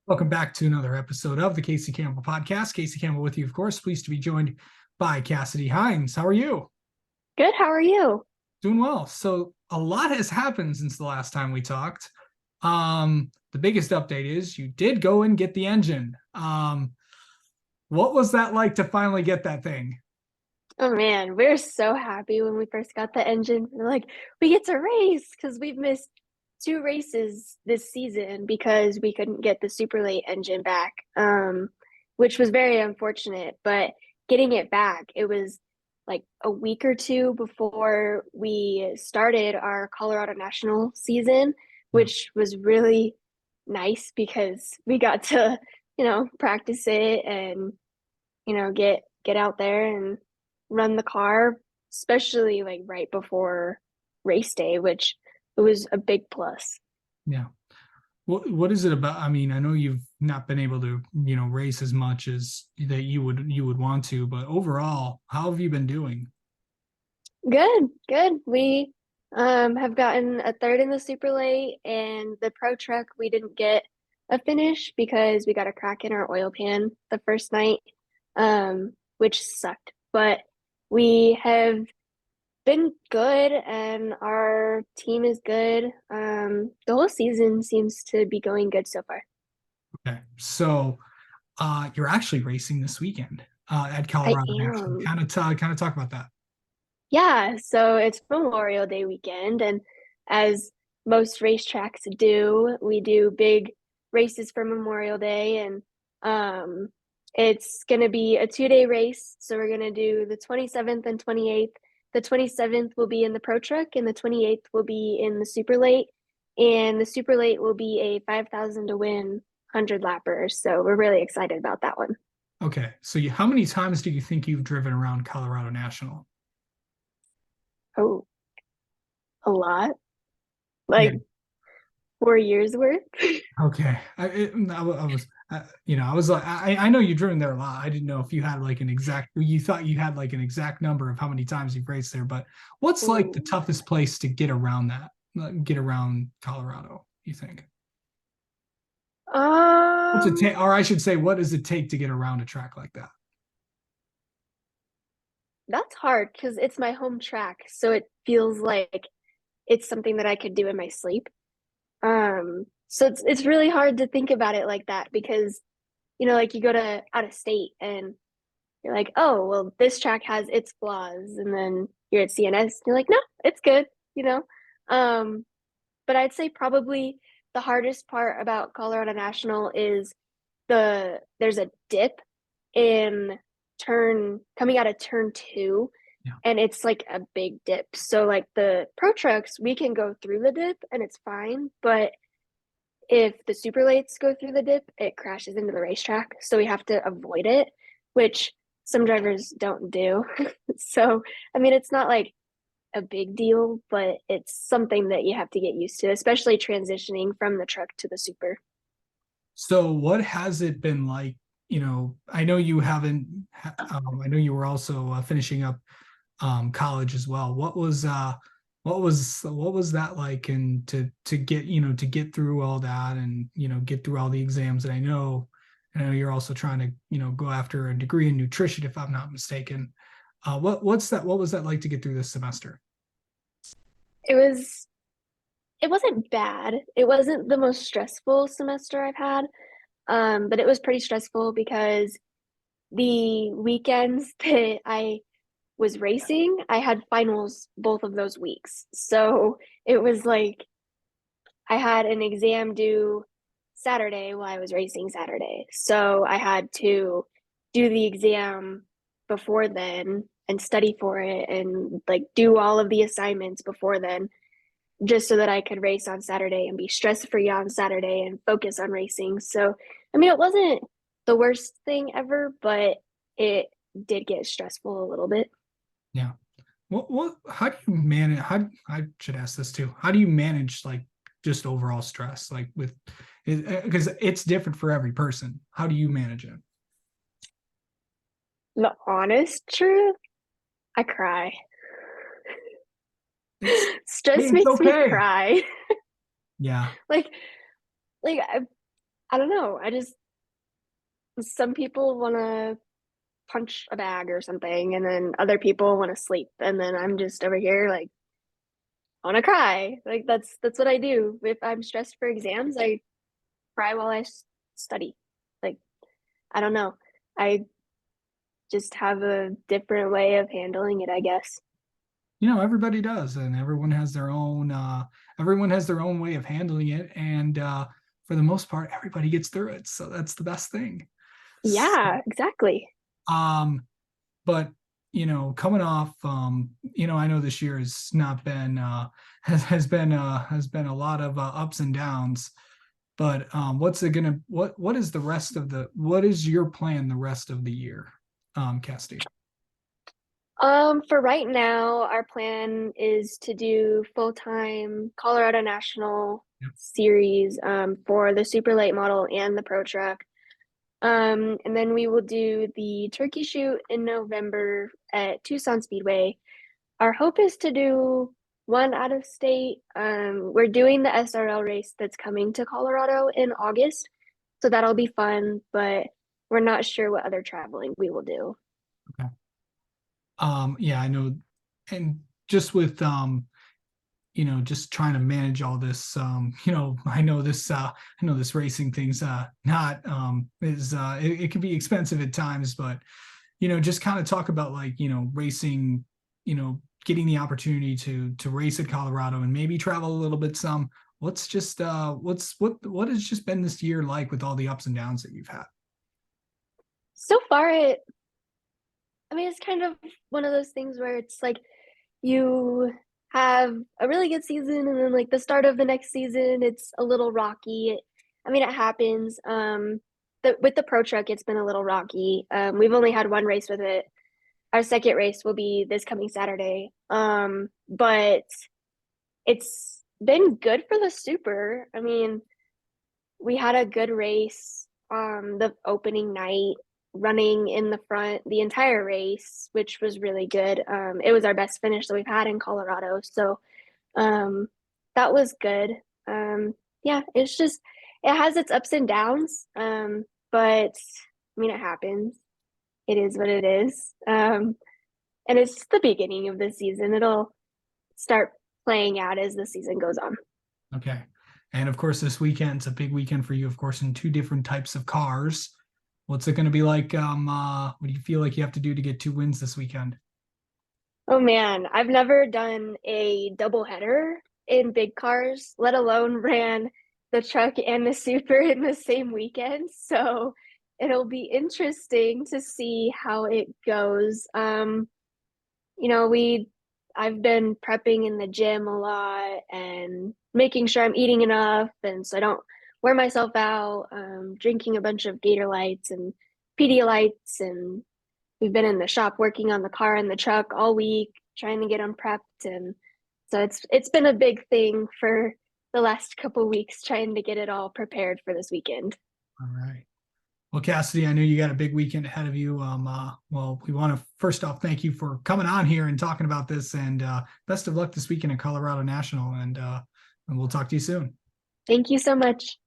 Welcome back to another episode of the Casey Campbell Podcast. Casey Campbell with you, of course. Pleased to be joined by Cassidy Hinds. How are you? Good. How are you? Doing well. So a lot has happened since the last time we talked. The biggest update is you did go and get the engine. What was that like to finally get that thing? Oh man, we are so happy when we first got the engine. We're like, we get to race because we've missed two races this season because we couldn't get the super late engine back, which was very unfortunate. But getting it back, it was like a week or two before we started our Colorado National season, Yeah. which was really nice because we got to, practice it and get out there and run the car, especially like right before race day, which it was a big plus. Yeah. What is it about? I mean, I know you've not been able to, race as much as that you would want to, but overall, how have you been doing? Good, good. We have gotten a third in the super late, and the pro truck we didn't get a finish because we got a crack in our oil pan the first night, which sucked. But we have been good and our team is good. The whole season seems to be going good so far. Okay. So you're actually racing this weekend at I Colorado National. am. Kind of talk about that. Yeah, so it's Memorial Day weekend, and as most racetracks do, we do big races for Memorial Day, and um, it's going to be a 2-day race. So we're going to do the 27th and 28th. The 27th will be in the Pro Truck, and the 28th will be in the Super Late, and the Super Late will be a 5,000 to win 100 lapper. So we're really excited about that one. Okay. So how many times do you think you've driven around Colorado National? Oh, a lot, Yeah. like 4 years worth. Okay. I was, I was like, I know you've driven there a lot. I didn't know if you had like you thought you had like an exact number of how many times you've raced there, but what's like the Ooh. toughest place to get around get around Colorado, you think? What's it take, Um, or I should say, what does it take to get around a track like that? that's hard because it's my home track, so it feels like it's something that I could do in my sleep. So it's really hard to think about it like that because like you go to out of state and you're like, oh, well, this track has its flaws, and then you're at CNS, and you're like, no, it's good, you know. Um, but I'd say probably the hardest part about Colorado National is there's a dip in turn coming out of turn two, Yeah. and it's like a big dip. So like the pro trucks, we can go through the dip and it's fine, but if the super lates go through the dip, it crashes into the racetrack. So we have to avoid it, which some drivers don't do. So I mean, it's not like a big deal, but it's something that you have to get used to, especially transitioning from the truck to the super. So what has it been like? I know you haven't, I know you were also finishing up college as well. What was that like, and to get to get through all that, and get through all the exams. And I know you're also trying to go after a degree in nutrition, if I'm not mistaken. What was that like to get through this semester? It was it wasn't bad. It wasn't the most stressful semester I've had. But it was pretty stressful because the weekends that I was racing, I had finals both of those weeks. So it was like I had an exam due Saturday while I was racing Saturday. So I had to do the exam before then and study for it and like do all of the assignments before then just so that I could race on Saturday and be stress free on Saturday and focus on racing. So, I mean, it wasn't the worst thing ever, but it did get stressful a little bit. Yeah. How do you manage? How I should ask this too. How do you manage like just overall stress, like because it's different for every person. How do you manage it? The honest truth, I cry. It's Stress it's makes me okay. cry. Yeah. like, like, I don't know. Some people want to punch a bag or something, and then other people want to sleep, and then I'm just over here like want to cry. Like that's what I do. If I'm stressed for exams, I cry while study. Like I don't know. I just have a different way of handling it, I guess. Everybody does, and everyone has their own way of handling it, and for the most part, everybody gets through it. So that's the best thing. Yeah, exactly. Um, but coming off, I know this year has not been has been a lot of ups and downs. But what is the rest of what is your plan the rest of the year, Cassidy? For right now, our plan is to do full-time Colorado National Yep. series for the super late model and the pro truck. And then we will do the turkey shoot in November at Tucson Speedway. Our hope is to do one out of state. We're doing the SRL race that's coming to Colorado in August, so that'll be fun, but we're not sure what other traveling we will do. Okay. Yeah, I know, and just with just trying to manage all this, I know this racing thing's not is it can be expensive at times, but just kind of talk about like, racing, getting the opportunity to race at Colorado and maybe travel a little bit some. What has just been this year like with all the ups and downs that you've had? So far, I mean, it's kind of one of those things where it's like you have a really good season and then like the start of the next season, it's a little rocky. I mean, it happens. With the pro truck, it's been a little rocky. We've only had one race with it. Our second race will be this coming Saturday. But it's been good for the super. I mean, we had a good race the opening night, running in the front the entire race, which was really good. It was our best finish that we've had in Colorado. So um, that was good. Yeah, it's just it has its ups and downs. But I mean it happens. It is what it is. And it's the beginning of the season. It'll start playing out as the season goes on. Okay. And of course, this weekend's a big weekend for you, of course, in two different types of cars. What's it going to be like? What do you feel like you have to do to get two wins this weekend? Oh man, I've never done a double header in big cars, let alone ran the truck and the super in the same weekend. So it'll be interesting to see how it goes. You know, I've been prepping in the gym a lot and making sure I'm eating enough and so I don't wear myself out, drinking a bunch of Gator lights and Pedialytes, and we've been in the shop working on the car and the truck all week, trying to get them prepped, and so it's been a big thing for the last couple weeks trying to get it all prepared for this weekend. All right. Well, Cassidy, I know you got a big weekend ahead of you. Well, we want to first off thank you for coming on here and talking about this, and best of luck this weekend at Colorado National, and we'll talk to you soon. Thank you so much.